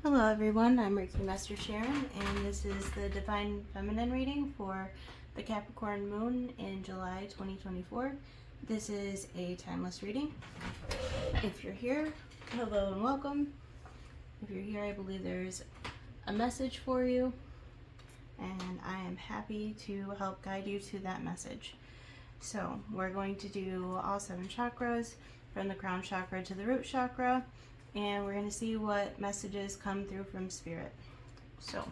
Hello everyone, I'm Reiki Master Sharon, and this is the Divine Feminine reading for the Capricorn Moon in July 2024. This is a timeless reading. If you're here, hello and welcome. If you're here, I believe there's a message for you, and I am happy to help guide you to that message. So we're going to do all 7 chakras, from the crown chakra to the root chakra, and we're going to see what messages come through from Spirit. So,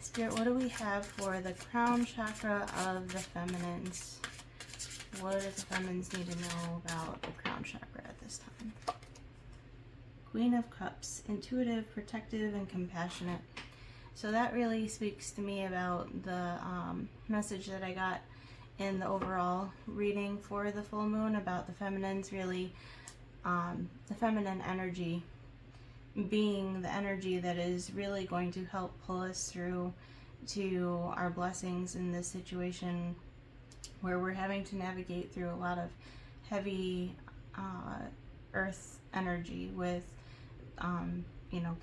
Spirit, what do we have for the crown chakra of the feminines? What do the feminines need to know about the crown chakra at this time? Queen of Cups, intuitive, protective, and compassionate. So that really speaks to me about the message that I got in the overall reading for the full moon about the feminines, really the feminine energy being the energy that is really going to help pull us through to our blessings in this situation where we're having to navigate through a lot of heavy earth energy with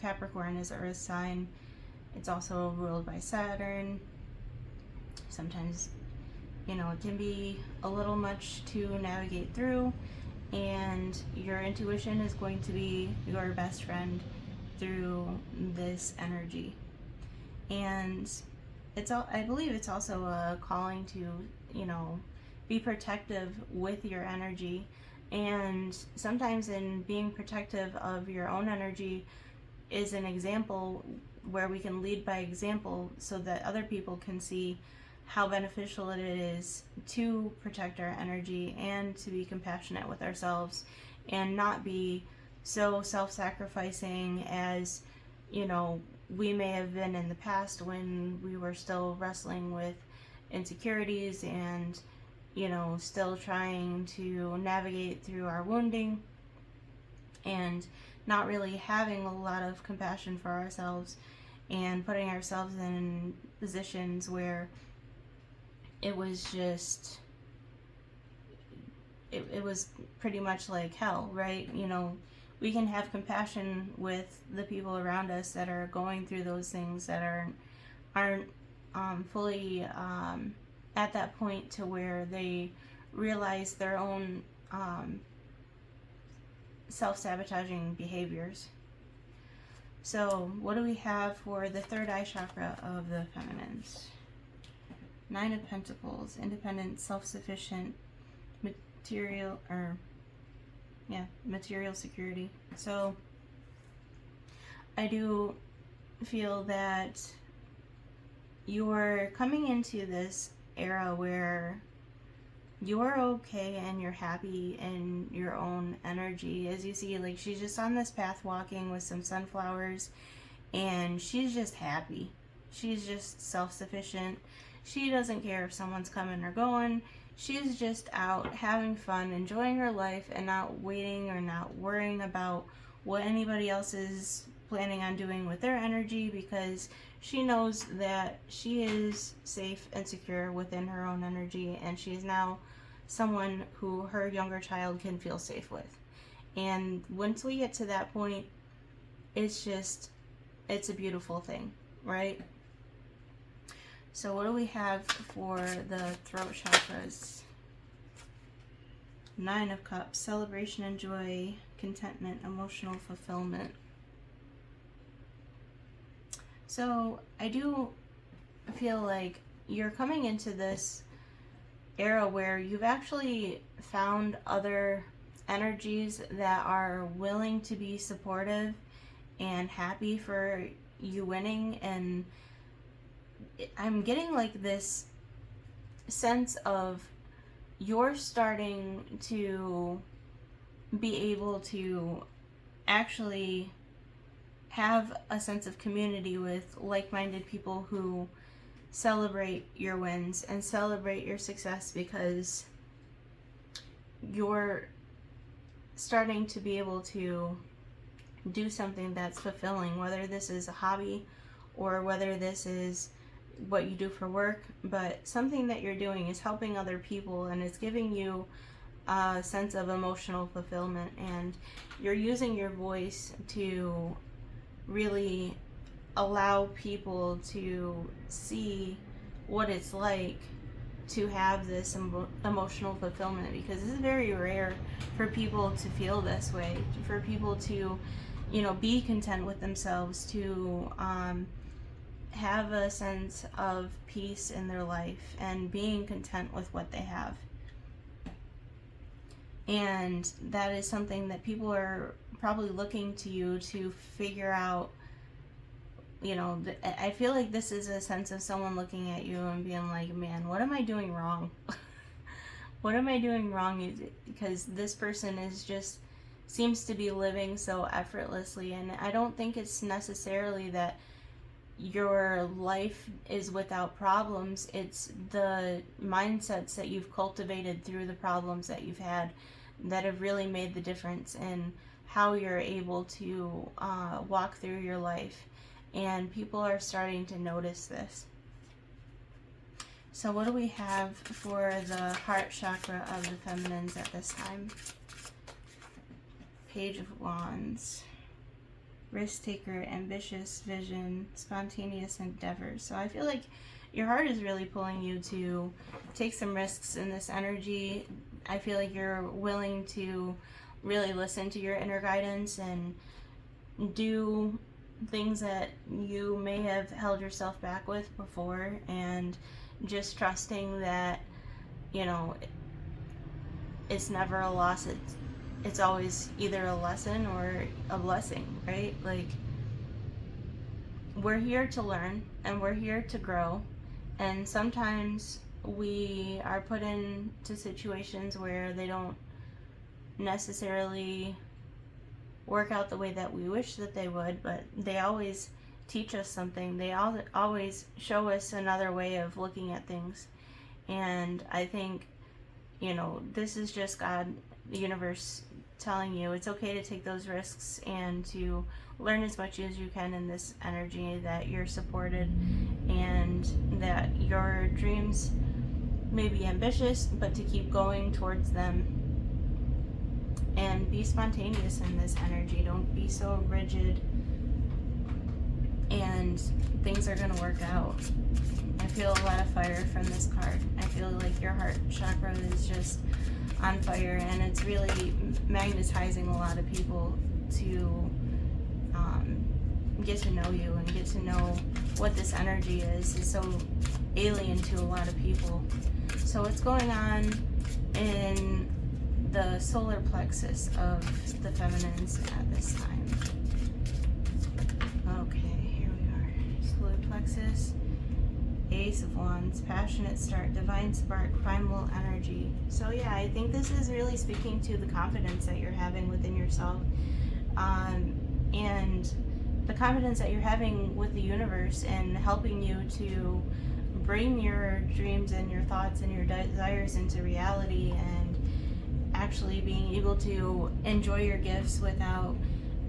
Capricorn is an earth sign. It's also ruled by Saturn. Sometimes it can be a little much to navigate through, and your intuition is going to be your best friend through this energy. And I believe it's also a calling to be protective with your energy, and sometimes in being protective of your own energy is an example where we can lead by example so that other people can see how beneficial it is to protect our energy and to be compassionate with ourselves and not be so self-sacrificing as we may have been in the past when we were still wrestling with insecurities and still trying to navigate through our wounding and not really having a lot of compassion for ourselves and putting ourselves in positions where it was just it was pretty much like hell, right? We can have compassion with the people around us that are going through those things that aren't fully at that point to where they realize their own self-sabotaging behaviors. So what do we have for the third eye chakra of the feminines? 9 of Pentacles, independent, self-sufficient, material security. So I do feel that you're coming into this era where you're okay and you're happy in your own energy. As you see, like, she's just on this path walking with some sunflowers, and she's just happy. She's just self-sufficient. She doesn't care if someone's coming or going. She's just out having fun, enjoying her life, and not waiting or not worrying about what anybody else is planning on doing with their energy, because she knows that she is safe and secure within her own energy, and she's now someone who her younger child can feel safe with. And once we get to that point, it's a beautiful thing, right? So what do we have for the throat chakras? 9 of Cups, celebration and joy, contentment, emotional fulfillment. So I do feel like you're coming into this era where you've actually found other energies that are willing to be supportive and happy for you winning, and I'm getting like this sense of you're starting to be able to actually have a sense of community with like-minded people who celebrate your wins and celebrate your success, because you're starting to be able to do something that's fulfilling, whether this is a hobby or whether this is what you do for work, but something that you're doing is helping other people, and it's giving you a sense of emotional fulfillment, and you're using your voice to really allow people to see what it's like to have this emotional fulfillment, because it's very rare for people to feel this way, for people to, you know, be content with themselves, to have a sense of peace in their life and being content with what they have. And that is something that people are probably looking to you to figure out. You know, I feel like this is a sense of someone looking at you and being like, man, what am I doing wrong? What am I doing wrong? Because this person is just seems to be living so effortlessly. And I don't think it's necessarily that your life is without problems. It's the mindsets that you've cultivated through the problems that you've had that have really made the difference in how you're able to walk through your life. And people are starting to notice this. So what do we have for the heart chakra of the feminines at this time? Page of Wands. Risk taker, ambitious vision, spontaneous endeavors. So I feel like your heart is really pulling you to take some risks in this energy. I feel like you're willing to really listen to your inner guidance and do things that you may have held yourself back with before, and just trusting that, you know, it's never a loss. It's always either a lesson or a blessing, right? Like, we're here to learn and we're here to grow, and sometimes we are put into situations where they don't necessarily work out the way that we wish that they would, but they always teach us something. They always show us another way of looking at things. And I think, you know, this is just God, the universe, telling you it's okay to take those risks and to learn as much as you can in this energy, that you're supported and that your dreams may be ambitious, but to keep going towards them. And be spontaneous in this energy. Don't be so rigid, and things are going to work out. I feel a lot of fire from this card. I feel like your heart chakra is just on fire, and it's really magnetizing a lot of people to get to know you and get to know what this energy is so alien to a lot of people. So what's going on in the solar plexus of the feminines at this time? Okay, here we are. Solar plexus, Ace of Wands, passionate start, divine spark, primal energy. So yeah, I think this is really speaking to the confidence that you're having within yourself, and the confidence that you're having with the universe and helping you to bring your dreams and your thoughts and your desires into reality, and actually being able to enjoy your gifts without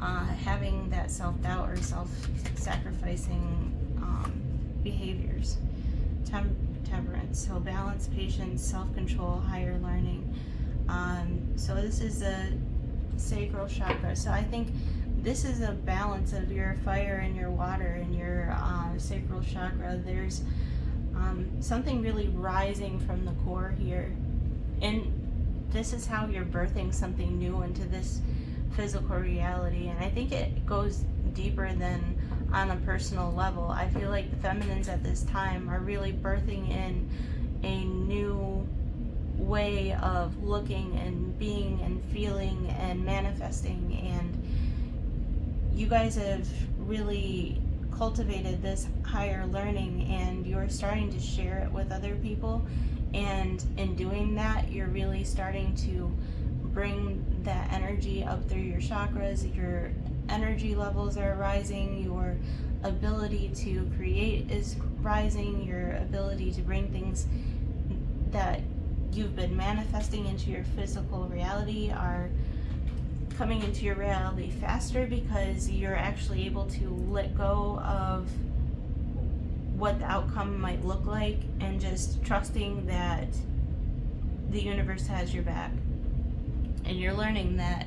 having that self-doubt or self-sacrificing behaviors. Temperance, so balance, patience, self-control, higher learning. So this is the sacral chakra. So I think this is a balance of your fire and your water and your sacral chakra. There's something really rising from the core here, and this is how you're birthing something new into this physical reality. And I think it goes deeper than on a personal level. I feel like the feminines at this time are really birthing in a new way of looking and being and feeling and manifesting, and you guys have really cultivated this higher learning, and you're starting to share it with other people. And in doing that, you're really starting to bring that energy up through your chakras. Your energy levels are rising, your ability to create is rising, your ability to bring things that you've been manifesting into your physical reality are coming into your reality faster, because you're actually able to let go of what the outcome might look like and just trusting that the universe has your back. And you're learning that,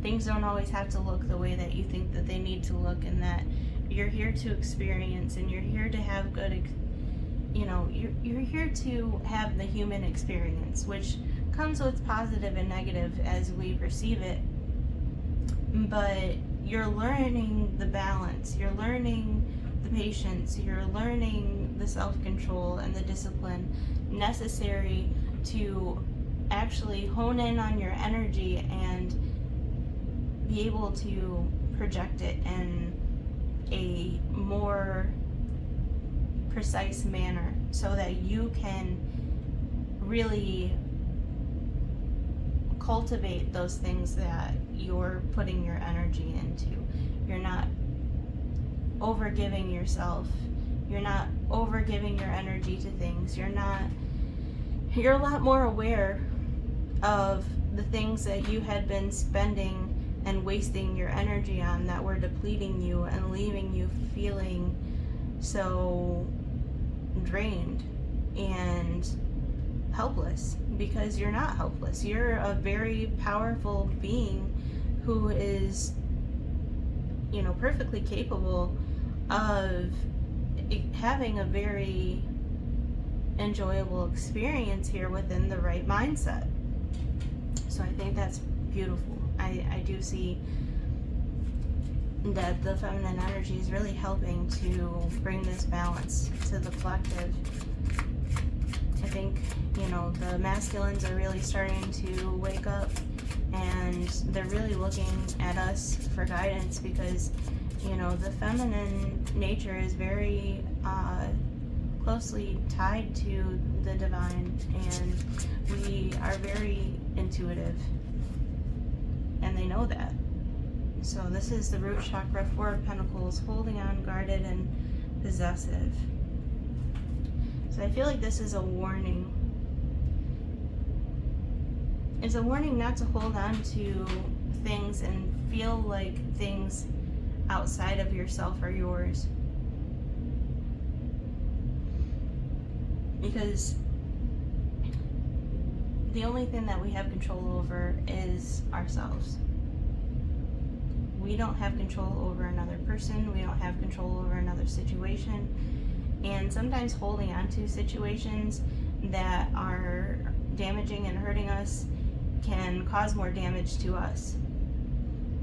things don't always have to look the way that you think that they need to look, and that you're here to experience, and you're here to have good, you're here to have the human experience, which comes with positive and negative as we perceive it. But you're learning the balance, you're learning the patience, you're learning the self-control and the discipline necessary to actually hone in on your energy and be able to project it in a more precise manner, so that you can really cultivate those things that you're putting your energy into. You're not overgiving yourself. You're not overgiving your energy to things. You're a lot more aware of the things that you had been spending and wasting your energy on, that were depleting you and leaving you feeling so drained and helpless, because you're not helpless. You're a very powerful being who is, perfectly capable of having a very enjoyable experience here within the right mindset. So I think that's beautiful. I do see that the feminine energy is really helping to bring this balance to the collective. I think, the masculines are really starting to wake up, and they're really looking at us for guidance, because, the feminine nature is very closely tied to the divine, and we are very intuitive, and they know that. So this is the root chakra, 4 of Pentacles, holding on, guarded, and possessive. So I feel like this is a warning. It's a warning not to hold on to things and feel like things outside of yourself are yours. Because the only thing that we have control over is ourselves. We don't have control over another person. We don't have control over another situation. And sometimes holding on to situations that are damaging and hurting us can cause more damage to us,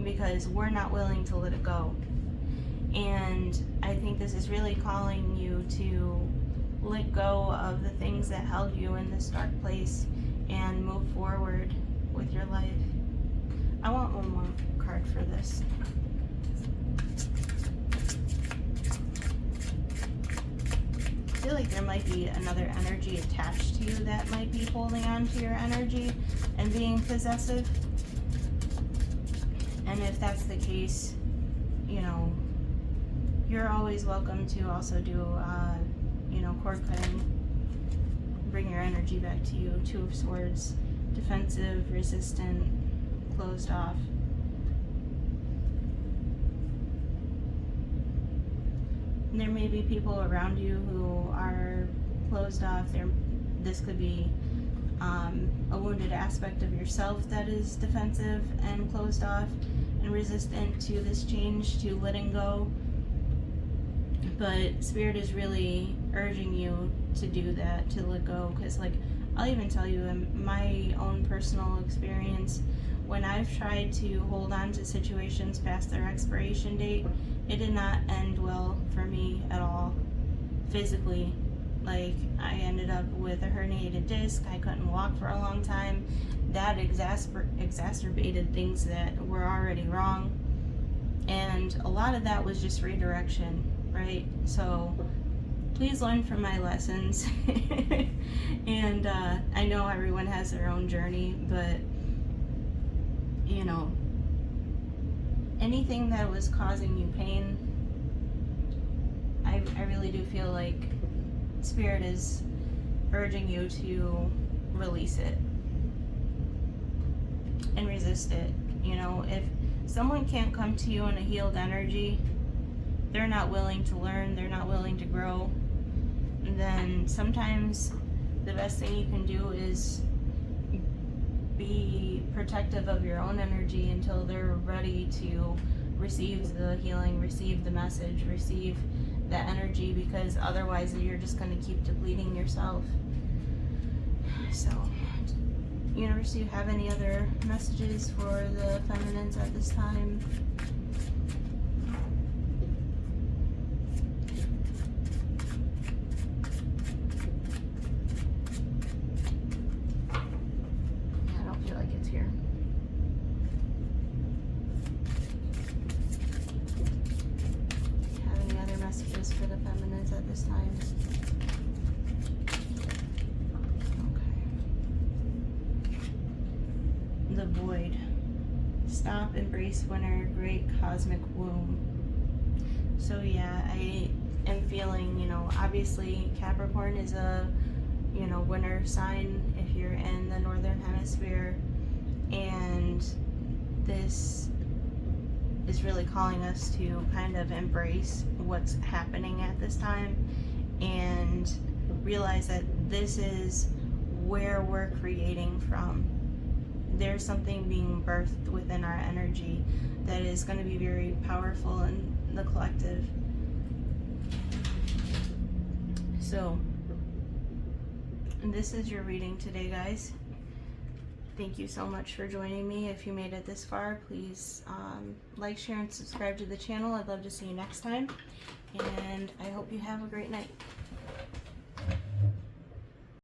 because we're not willing to let it go. And I think this is really calling you to let go of the things that held you in this dark place and move forward with your life. I want one more card for this. I feel like there might be another energy attached to you that might be holding on to your energy and being possessive. And if that's the case, you're always welcome to also do, cord cutting. Bring your energy back to you. 2 of Swords, defensive, resistant, closed off. And there may be people around you who are closed off. This could be a wounded aspect of yourself that is defensive and closed off and resistant to this change, to letting go. But Spirit is really urging you to do that, to let go. Because, I'll even tell you, in my own personal experience, when I've tried to hold on to situations past their expiration date, it did not end well for me at all, physically. I ended up with a herniated disc. I couldn't walk for a long time. That exacerbated things that were already wrong. And a lot of that was just redirection, right? So please learn from my lessons. And I know everyone has their own journey, but anything that was causing you pain, I really do feel like Spirit is urging you to release it and resist it. If someone can't come to you in a healed energy, they're not willing to learn, they're not willing to grow, then sometimes the best thing you can do is be protective of your own energy until they're ready to receive the healing, receive the message, receive that energy, because otherwise you're just going to keep depleting yourself. So, universe, do you have any other messages for the feminines at this time? Yeah, I don't feel like it's here. Have any other messages for the feminines at this time? The void. Stop, embrace winter, great cosmic womb. So yeah, I am feeling, you know, obviously Capricorn is a, you know, winter sign if you're in the northern hemisphere, and this is really calling us to kind of embrace what's happening at this time and realize that this is where we're creating from. There's something being birthed within our energy that is going to be very powerful in the collective. So, this is your reading today, guys. Thank you so much for joining me. If you made it this far, please like, share, and subscribe to the channel. I'd love to see you next time. And I hope you have a great night.